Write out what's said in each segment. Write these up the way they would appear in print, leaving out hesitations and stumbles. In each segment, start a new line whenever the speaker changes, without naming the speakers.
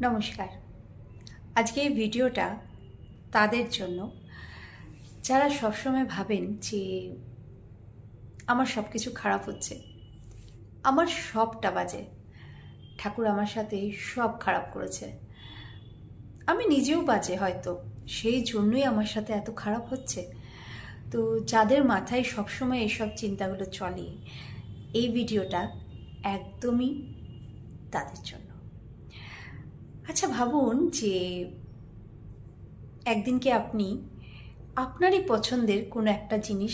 নমস্কার। আজকে এই ভিডিওটা তাদের জন্য যারা সবসময় ভাবেন যে আমার সব কিছু খারাপ হচ্ছে, আমার সবটা বাজে, ঠাকুর আমার সাথে সব খারাপ করেছে, আমি নিজেও বাজে হয়তো, সেই জন্যই আমার সাথে এত খারাপ হচ্ছে। তো যাদের মাথায় সবসময় এইসব চিন্তাগুলো চলে, এই ভিডিওটা একদমই তাদের জন্য। আচ্ছা ভাবুন যে একদিনকে আপনি আপনারই পছন্দের কোনো একটা জিনিস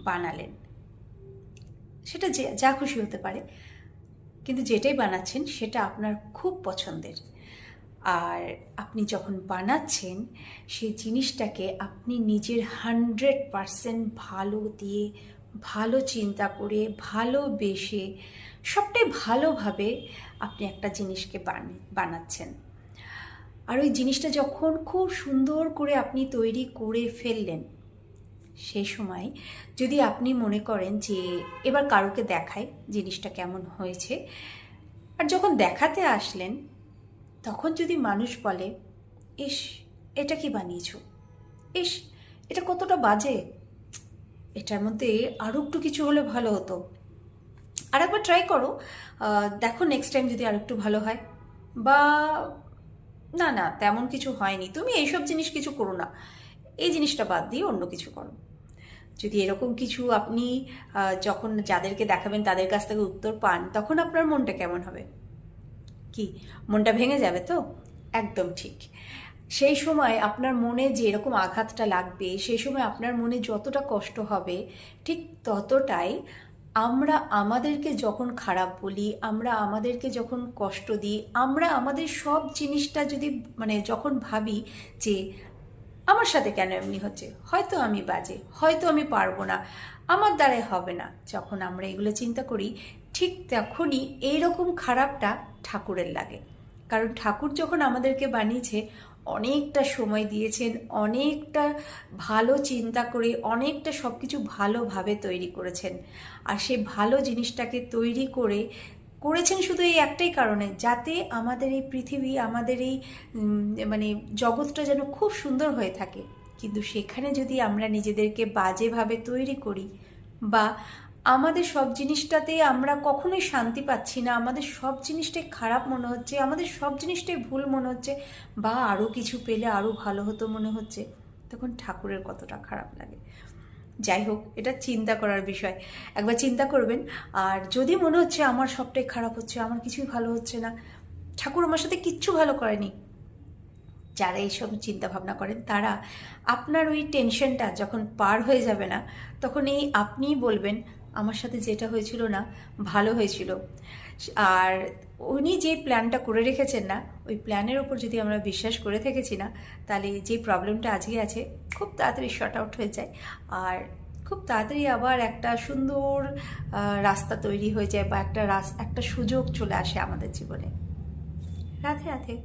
বানালেন, সেটা যে যা খুশি হতে পারে, কিন্তু যেটাই বানাচ্ছেন সেটা আপনার খুব পছন্দের। আর আপনি যখন বানাচ্ছেন সেই জিনিসটাকে আপনি নিজের 100% ভালো দিয়ে, ভালো চিন্তা করে, ভালোবেসে, সবটাই ভালোভাবে আপনি একটা জিনিসকে বানাচ্ছেন। আর ওই জিনিসটা যখন খুব সুন্দর করে আপনি তৈরি করে ফেললেন, সেই সময় যদি আপনি মনে করেন যে এবার কারোকে দেখাই জিনিসটা কেমন হয়েছে, আর যখন দেখাতে আসলেন তখন যদি মানুষ বলে, ইস এটা কি বানিয়েছো, ইস এটা কতটা বাজে, এটার মধ্যে আরও একটু কিছু হলে ভালো হতো, আর একবার ট্রাই করো, দেখো নেক্সট টাইম যদি আর একটু ভালো হয়, বা না না তেমন কিছু হয়নি, তুমি এইসব জিনিস কিছু করো না, এই জিনিসটা বাদ দিয়ে অন্য কিছু করো। যদি এরকম কিছু আপনি যখন যাদেরকে দেখাবেন তাদের কাছ থেকে উত্তর পান, তখন আপনার মনটা কেমন হবে? কি মনটা ভেঙে যাবে তো? একদম ঠিক। সেই সময় আপনার মনে যে এরকম আঘাতটা লাগবে, সেই সময় আপনার মনে যতটা কষ্ট হবে, ঠিক ততটাই আমরা আমাদেরকে যখন খারাপ বলি, আমরা আমাদেরকে যখন কষ্ট দিই, আমরা আমাদের সব জিনিসটা যদি যখন ভাবি যে আমার সাথে কেন এমনি হচ্ছে, হয়তো আমি বাজে, হয়তো আমি পারবো না, আমার দ্বারাই হবে না, যখন আমরা এগুলো চিন্তা করি, ঠিক তখনই এইরকম খারাপটা ঠাকুরের লাগে। কারণ ঠাকুর যখন আমাদেরকে বানিয়েছে, অনেকটা সময় দিয়েছেন, অনেকটা ভালো চিন্তা করে, অনেকটা সব কিছু ভালোভাবে তৈরি করেছেন। আর সেই ভালো জিনিসটাকে তৈরি করেছেন শুধু এই একটাই কারণে, যাতে আমাদের এই পৃথিবী, আমাদের এই জগৎটা যেন খুব সুন্দর হয়ে থাকে। কিন্তু সেখানে যদি আমরা নিজেদেরকে বাজেভাবে তৈরি করি, বা আমাদের সব জিনিসটাতে আমরা কখনোই শান্তি পাচ্ছি না, আমাদের সব জিনিসটাই খারাপ মনে হচ্ছে, আমাদের সব জিনিসটাই ভুল মনে হচ্ছে, বা আরও কিছু পেলে আরও ভালো হতো মনে হচ্ছে, তখন ঠাকুরের কতটা খারাপ লাগে। যাই হোক, এটা চিন্তা করার বিষয়, একবার চিন্তা করবেন। আর যদি মনে হচ্ছে আমার সবটাই খারাপ হচ্ছে, আমার কিছুই ভালো হচ্ছে না, ঠাকুর আমার সাথে কিচ্ছু ভালো করেনি, যারা এইসব চিন্তা ভাবনা করেন তারা আপনার ওই টেনশনটা যখন পার হয়ে যাবে না, তখন এই আপনিই বলবেন আমার সাথে যেটা হয়েছিল না ভালো হয়েছিল। আর উনি যে প্ল্যানটা করে রেখেছেন না, ওই প্ল্যানের ওপর যদি আমরা বিশ্বাস করে থেকেছি না, তাহলে যে প্রবলেমটা আজকে আছে খুব তাড়াতাড়ি শর্ট আউট হয়ে যায়, আর খুব তাড়াতাড়ি আবার একটা সুন্দর রাস্তা তৈরি হয়ে যায়, বা একটা সুযোগ চলে আসে আমাদের জীবনে। রাধে রাধে।